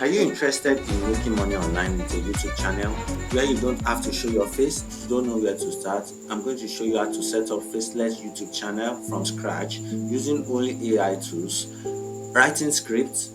Are you interested in making money online with a YouTube channel where you don't have to show your face, you don't know where to start? I'm going to show you how to set up Faceless YouTube channel from scratch using only AI tools, writing scripts,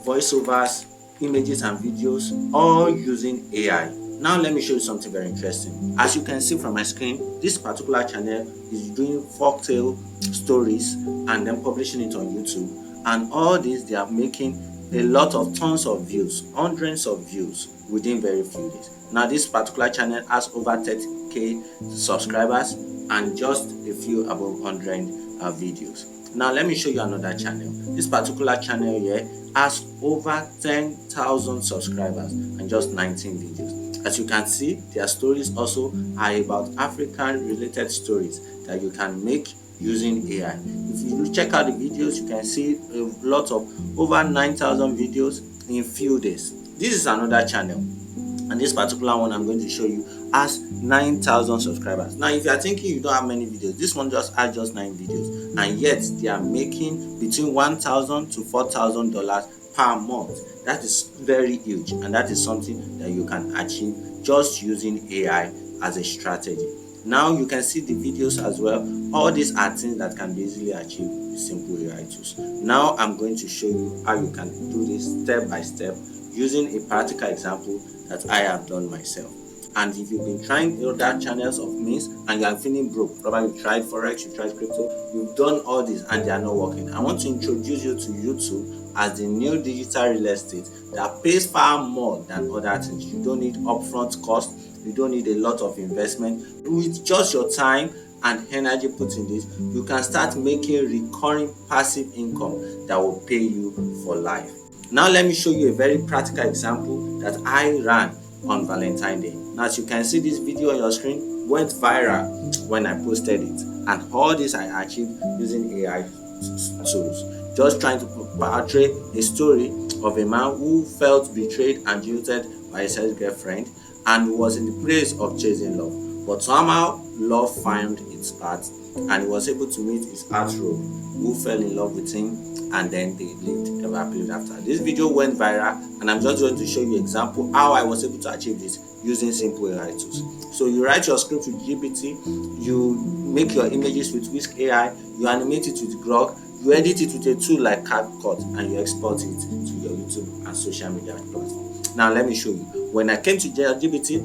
voiceovers, images and videos, all using AI. Now let me show you something very interesting. As you can see from my screen, this particular channel is doing folktale stories and then publishing it on YouTube. And all this, they are making a lot of tons of views, hundreds of views within very few days. Now this particular channel has over 30k subscribers and just a few above 100 videos. Now let me show you another channel. This particular channel here has over 10,000 subscribers and just 19 videos. As you can see, their stories also are about African related stories that you can make using AI. If you check out the videos, you can see a lot of over 9,000 videos in few days. This is another channel, and this particular one I'm going to show you has 9,000 subscribers. Now if you are thinking you don't have many videos, this one just has just 9 videos, and yet they are making between $1,000 to $4,000 per month. That is very huge, and that is something that you can achieve just using AI as a strategy. Now you can see the videos as well. All these are things that can be easily achieved with simple AI tools. Now I'm going to show you how you can do this step by step using a practical example that I have done myself. And if you've been trying other channels of means and you are feeling broke, probably you tried Forex, you tried crypto, you've done all this and they are not working, I want to introduce you to YouTube as the new digital real estate that pays far more than other things. You don't need upfront cost, you don't need a lot of investment. With just your time and energy put in this, you can start making recurring passive income that will pay you for life. Now let me show you a very practical example that I ran on Valentine Day. Now as you can see, this video on your screen went viral when I posted it, and all this I achieved using AI tools, just trying to portray a story of a man who felt betrayed and jilted by his ex-girlfriend and was in the place of chasing love, but somehow love found its path and he was able to meet his heartthrob who fell in love with him, and then they lived ever happily after. This video went viral, and I'm just going to show you an example how I was able to achieve this using simple AI tools. So you write your script with GPT, you make your images with Wisk AI, you animate it with Grok, you edit it with a tool like CapCut, and you export it to your YouTube and social media platforms. Now let me show you. When I came to ChatGPT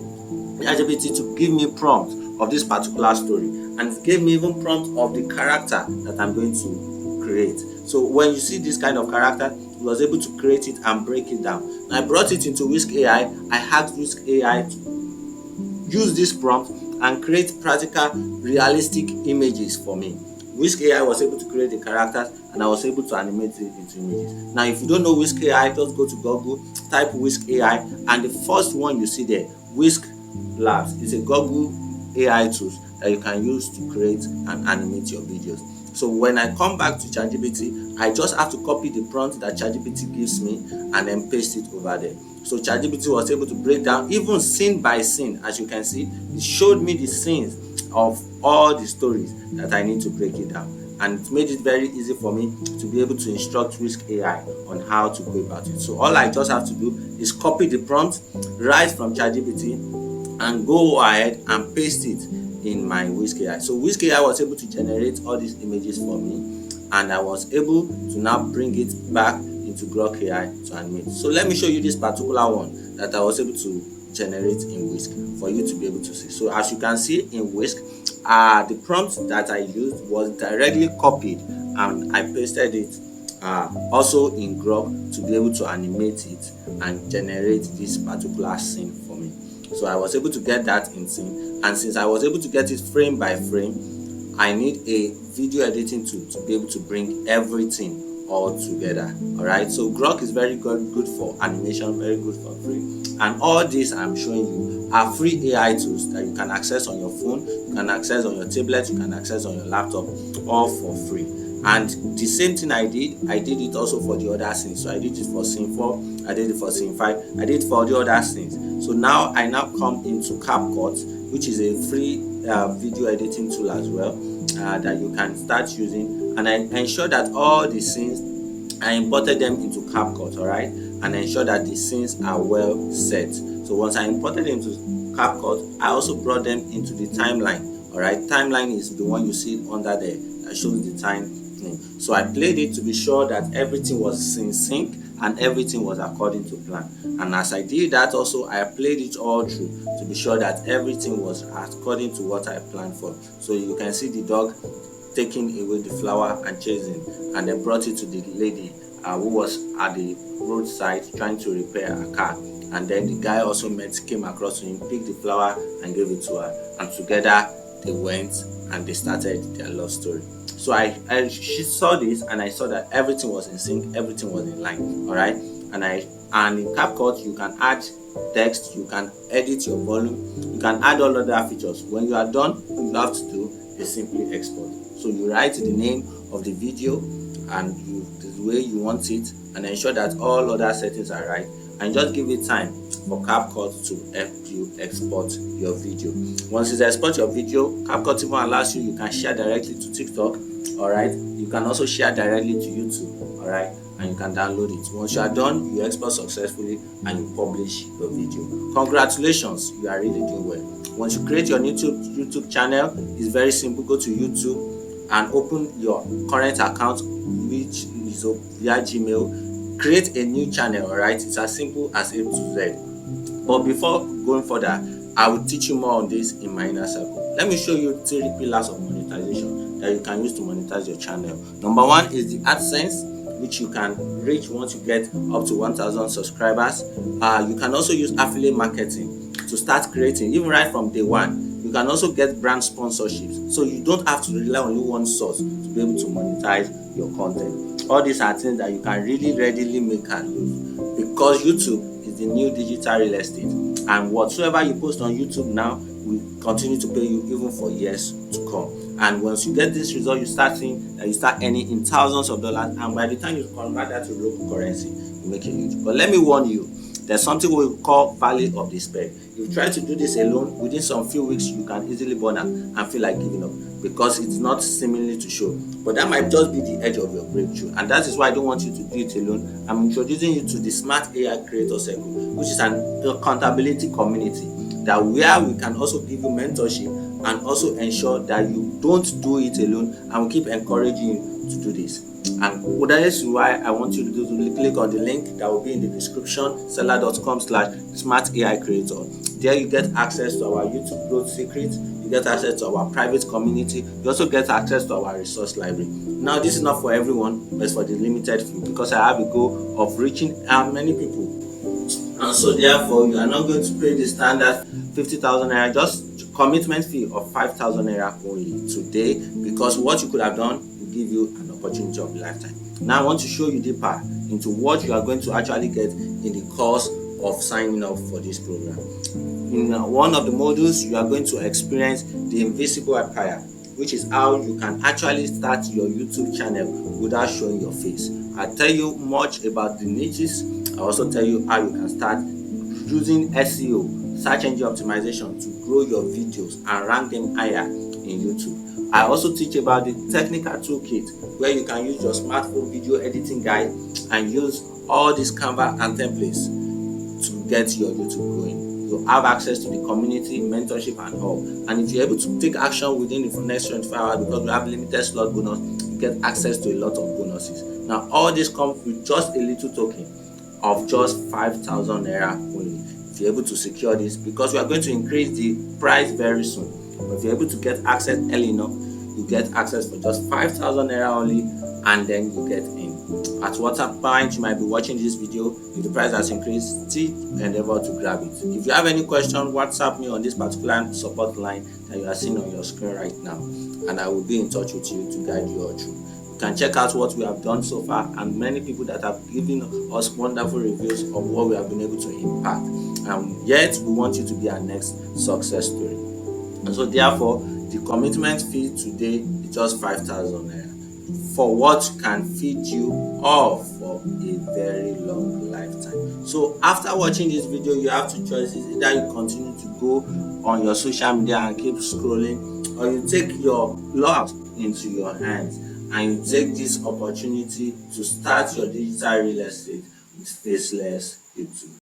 to give me prompt of this particular story, and it gave me even prompt of the character that I'm going to create. So when you see this kind of character, I was able to create it and break it down. Now I brought it into Wisk AI. I asked Wisk AI to use this prompt and create practical, realistic images for me. Wisk AI was able to create the characters, and I was able to animate it into images. Now if you don't know Wisk AI, just go to Google, type Wisk AI, and the first one you see there, Wisk Labs, is a Google AI tool that you can use to create and animate your videos. So when I come back to ChatGPT, I just have to copy the prompt that ChatGPT gives me and then paste it over there. So ChatGPT was able to break down even scene by scene. As you can see, it showed me the scenes of all the stories that I need to break it down, and it made it very easy for me to be able to instruct Wisk AI on how to go about it. So all I just have to do is copy the prompt right from ChatGPT and go ahead and paste it in my Wisk AI. So Wisk AI was able to generate all these images for me, and I was able to now bring it back into Grok AI to animate. So let me show you this particular one that I was able to generate in Wisk for you to be able to see. So as you can see in Wisk, the prompt that I used was directly copied and I pasted it also in Grok to be able to animate it and generate this particular scene for me. So I was able to get that in scene, and since I was able to get it frame by frame, I need a video editing tool to be able to bring everything all together. Alright, so Grok is very good for animation, very good for free, and all this I'm showing you are free AI tools that you can access on your phone, you can access on your tablet, you can access on your laptop, all for free. And the same thing I did it also for the other scenes. So I did it for scene 4, I did it for scene 5, I did it for the other scenes. So now I come into CapCut, which is a free video editing tool as well, that you can start using, and I ensure that all the scenes I imported them into CapCut. All right, and ensure that the scenes are well set. So once I imported them into CapCut, I also brought them into the timeline. Alright, timeline is the one you see under there that shows the time. So I played it to be sure that everything was in sync and everything was according to plan. And as I did that also, I played it all through to be sure that everything was according to what I planned for. So you can see the dog taking away the flower and chasing, and then brought it to the lady who was at the roadside trying to repair a car. And then the guy also came across to him, picked the flower and gave it to her, and together they went and they started their love story. So she saw this, and I saw that everything was in sync, everything was in line. All right, and in CapCut you can add text, you can edit your volume, you can add all other features. When you are done, all you have to do is simply export. So you write the name of the video and the way you want it, and ensure that all other settings are right, and just give it time for CapCut to help you export your video. Once you export your video, CapCut even allows you can share directly to TikTok. All right, you can also share directly to YouTube. All right, and you can download it. Once you are done, you export successfully and you publish your video. Congratulations, you are really doing well. Once you create your YouTube channel, it's very simple. Go to YouTube and open your current account, which is via Gmail. Create a new channel. All right, it's as simple as A to Z. But before going further, I will teach you more on this in my inner circle. Let me show you 3 pillars of monetization that you can use to monetize your channel. Number 1 is the AdSense, which you can reach once you get up to 1,000 subscribers. You can also use affiliate marketing to start creating, even right from day one. You can also get brand sponsorships, so you don't have to rely on only one source to be able to monetize your content. All these are things that you can really readily make and use, because YouTube is the new digital real estate, and whatsoever you post on YouTube now will continue to pay you even for years to come. And once you get this result, you start seeing that you start earning in thousands of dollars, and by the time you convert that to local currency, you make it huge. But let me warn you, there's something we call valley of despair. If you try to do this alone, within some few weeks you can easily burn out and feel like giving up, because it's not seemingly to show. But that might just be the edge of your breakthrough, and that is why I don't want you to do it alone. I'm introducing you to the Smart AI Creator Circle, which is an accountability community that where we can also give you mentorship and also ensure that you don't do it alone, and we keep encouraging you to do this. And that is why I want you to do to click on the link that will be in the description, seller.com/smartAIcreator. There you get access to our YouTube growth secrets, you get access to our private community, you also get access to our resource library. Now this is not for everyone, but it's for the limited few, because I have a goal of reaching many people. And so therefore you are not going to pay the standard 50,000 naira, just commitment fee of 5,000 naira only today, because what you could have done will give you an opportunity of a lifetime. Now I want to show you deeper into what you are going to actually get in the course of signing up for this program. In one of the modules, you are going to experience the invisible empire, which is how you can actually start your YouTube channel without showing your face. I tell you much about the niches. I also tell you how you can start using SEO, search engine optimization, to grow your videos and rank them higher in YouTube. I also teach about the technical toolkit, where you can use your smartphone video editing guide and use all these Canva and templates to get your YouTube going. You have access to the community, mentorship and all. And if you're able to take action within the next 24 hours, because we have limited slot bonus, you get access to a lot of bonuses. Now all this comes with just a little token of just 5,000 naira only. If you're able to secure this, because we are going to increase the price very soon. But if you're able to get access early enough, you get access for just 5,000 naira only, and then you get in. At what point you might be watching this video, if the price has increased, still endeavor to grab it. If you have any question, WhatsApp me on this particular support line that you are seeing on your screen right now, and I will be in touch with you to guide you all through. You can check out what we have done so far, and many people that have given us wonderful reviews of what we have been able to impact. And yet we want you to be our next success story. And so therefore, the commitment fee today is just 5,000 naira for what can feed you all for a very long lifetime. So after watching this video, you have two choices. Either you continue to go on your social media and keep scrolling, or you take your lot into your hands and you take this opportunity to start your digital real estate It's Faceless YouTube.